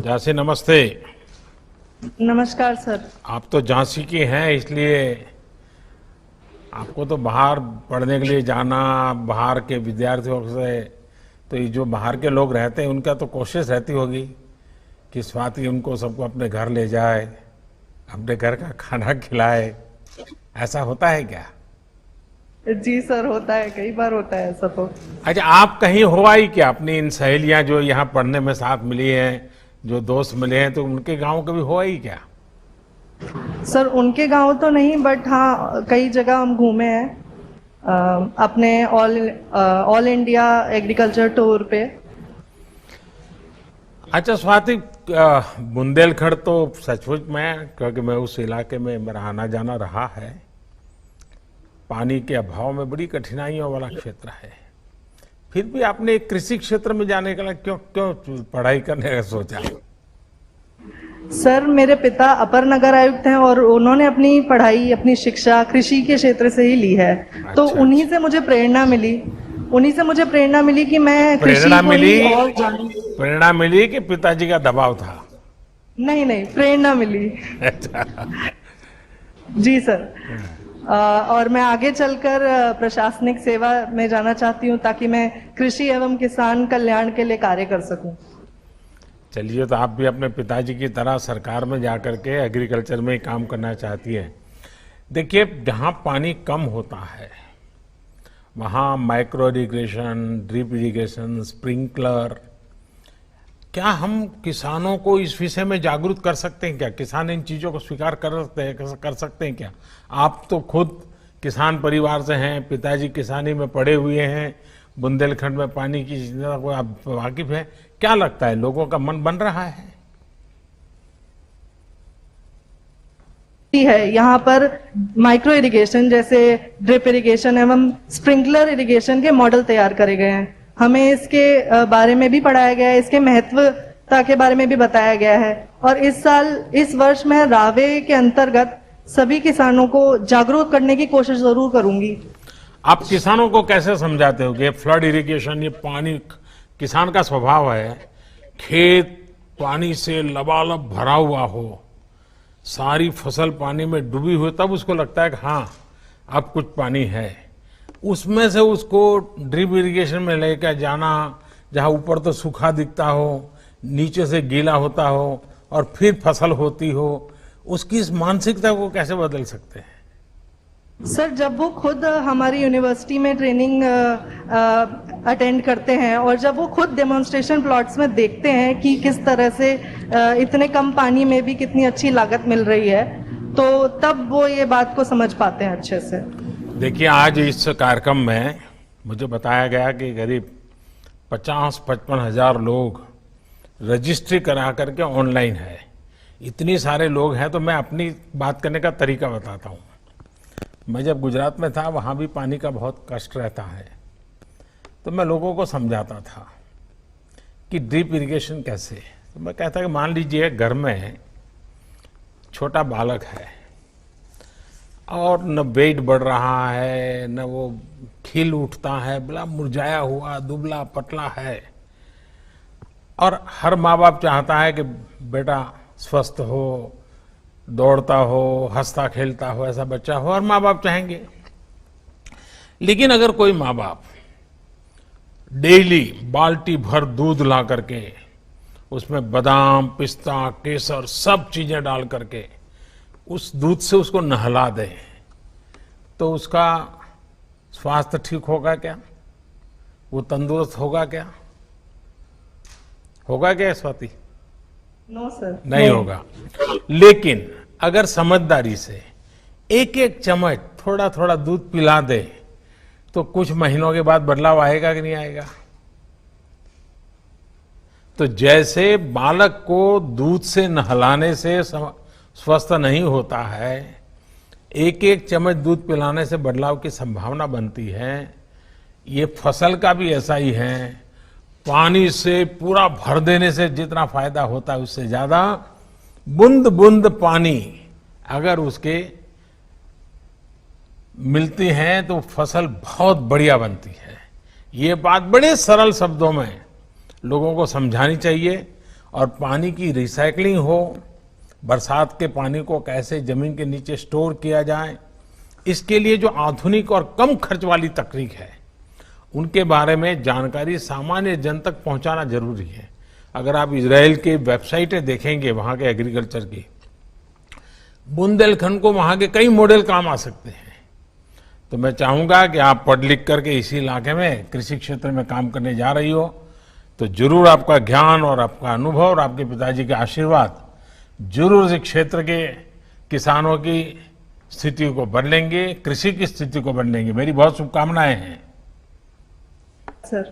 झांसी नमस्ते। नमस्कार सर। आप तो झांसी की हैं, इसलिए आपको तो बाहर पढ़ने के लिए जाना, बाहर के विद्यार्थियों से, तो ये जो बाहर के लोग रहते हैं उनका तो कोशिश रहती होगी कि स्वाति उनको सबको अपने घर ले जाए, अपने घर का खाना खिलाए। ऐसा होता है क्या? जी सर, होता है, कई बार होता है ऐसा तो। अच्छा, आप कहीं हो आई क्या? अपनी इन सहेलियां जो यहाँ पढ़ने में साथ मिली हैं, जो दोस्त मिले हैं, तो उनके गांव कभी हो आई क्या? सर उनके गांव तो नहीं, बट हाँ कई जगह हम घूमे हैं अपने ऑल इंडिया एग्रीकल्चर टूर पे। अच्छा स्वाति, बुंदेलखंड तो सचमुच में, क्योंकि मैं उस इलाके में मेरा आना जाना रहा है, पानी के अभाव में बड़ी कठिनाइयों वाला क्षेत्र है। फिर भी आपने एक कृषि क्षेत्र में जाने के लिए क्यों क्यों पढ़ाई करने का सोचा? सर मेरे पिता अपर नगर आयुक्त हैं और उन्होंने अपनी पढ़ाई, अपनी शिक्षा कृषि के क्षेत्र से ही ली है। तो अच्छा, उन्हीं से मुझे प्रेरणा मिली, कि मैं कृषि प्रेरणा को मिली? ही और जानूं। प्रेरणा मिली कि पिताजी का दबाव था? नहीं नहीं, प्रेरणा मिली। अच्छा। जी सर। और मैं आगे चलकर प्रशासनिक सेवा में जाना चाहती हूँ ताकि मैं कृषि एवं किसान कल्याण के लिए कार्य कर सकूं। चलिए, तो आप भी अपने पिताजी की तरह सरकार में जाकर के एग्रीकल्चर में ही काम करना चाहती हैं। देखिए, जहाँ पानी कम होता है वहाँ micro irrigation, drip irrigation, sprinkler, क्या हम किसानों को इस विषय में जागरूक कर सकते हैं क्या? किसान इन चीज़ों को स्वीकार कर सकते हैं क्या? आप तो खुद किसान परिवार से हैं, पिताजी किसानी में पढ़े हुए हैं, बुंदेलखंड में पानी की चिंता को आप वाकिफ हैं। क्या लगता है, लोगों का मन बन रहा है? है यहाँ पर माइक्रो इरिगेशन जैसे ड्रिप इरिगेशन एवं स्प्रिंकलर इरिगेशन के मॉडल तैयार करे गए हैं। हमें इसके बारे में भी पढ़ाया गया है, इसके महत्वता के बारे में भी बताया गया है। और इस वर्ष मैं रावे के अंतर्गत सभी किसानों को जागरूक करने की कोशिश जरूर करूंगी। आप किसानों को कैसे समझाते हो कि फ्लड इरिगेशन, ये पानी, किसान का स्वभाव है, खेत पानी से लबालब भरा हुआ हो, सारी फसल पानी में डूबी हुई, तब उसको लगता है कि हाँ अब कुछ पानी है। उसमें से उसको ड्रिप इरिगेशन में लेकर जाना, जहाँ ऊपर तो सूखा दिखता हो, नीचे से गीला होता हो और फिर फसल होती हो, उसकी इस मानसिकता को कैसे बदल सकते हैं? सर जब वो खुद हमारी यूनिवर्सिटी में ट्रेनिंग अटेंड करते हैं और जब वो खुद डेमोन्स्ट्रेशन प्लॉट्स में देखते हैं कि किस तरह से इतने कम पानी में भी कितनी अच्छी लागत मिल रही है, तो तब वो ये बात को समझ पाते हैं अच्छे से। देखिए, आज इस कार्यक्रम में मुझे बताया गया कि करीब 50-55 हजार लोग रजिस्ट्री करा करके ऑनलाइन है। इतनी सारे लोग हैं, तो मैं अपनी बात करने का तरीका बताता हूँ। मैं जब गुजरात में था, वहाँ भी पानी का बहुत कष्ट रहता है, तो मैं लोगों को समझाता था कि ड्रिप इरिगेशन कैसे। तो मैं कहता कि मान लीजिए घर में छोटा बालक है और न वेट बढ़ रहा है, न वो खिल उठता है, बड़ा मुरझाया हुआ दुबला पतला है, और हर माँ बाप चाहता है कि बेटा स्वस्थ हो, दौड़ता हो, हंसता खेलता हो, ऐसा बच्चा हो, और माँ बाप चाहेंगे। लेकिन अगर कोई माँ बाप डेली बाल्टी भर दूध ला करके उसमें बादाम, पिस्ता, केसर सब चीजें डाल करके उस दूध से उसको नहला दे, तो उसका स्वास्थ्य ठीक होगा क्या? वो तंदुरुस्त होगा क्या? होगा क्या स्वाति? नो सर, नहीं होगा। लेकिन अगर समझदारी से एक एक चम्मच थोड़ा थोड़ा दूध पिला दे, तो कुछ महीनों के बाद बदलाव आएगा कि नहीं आएगा? तो जैसे बालक को दूध से नहलाने से स्वस्थ नहीं होता है, एक एक चम्मच दूध पिलाने से बदलाव की संभावना बनती है, ये फसल का भी ऐसा ही है। पानी से पूरा भर देने से जितना फायदा होता है, उससे ज्यादा बूंद बूंद पानी अगर उसके मिलती है तो फसल बहुत बढ़िया बनती है। ये बात बड़े सरल शब्दों में लोगों को समझानी चाहिए और पानी की रिसाइकलिंग हो, बरसात के पानी को कैसे जमीन के नीचे स्टोर किया जाए, इसके लिए जो आधुनिक और कम खर्च वाली तकनीक है उनके बारे में जानकारी सामान्य जन तक पहुंचाना जरूरी है। अगर आप इजराइल की वेबसाइटें देखेंगे वहां के एग्रीकल्चर की, बुंदेलखंड को वहां के कई मॉडल काम आ सकते हैं। तो मैं चाहूंगा कि आप पढ़ लिख करके इसी इलाके में कृषि क्षेत्र में काम करने जा रही हो तो जरूर आपका ज्ञान और आपका अनुभव और आपके पिताजी के आशीर्वाद जरूर इस क्षेत्र के किसानों की स्थिति को बदलेंगे, कृषि की स्थिति को बदलेंगे। मेरी बहुत शुभकामनाएं हैं सर।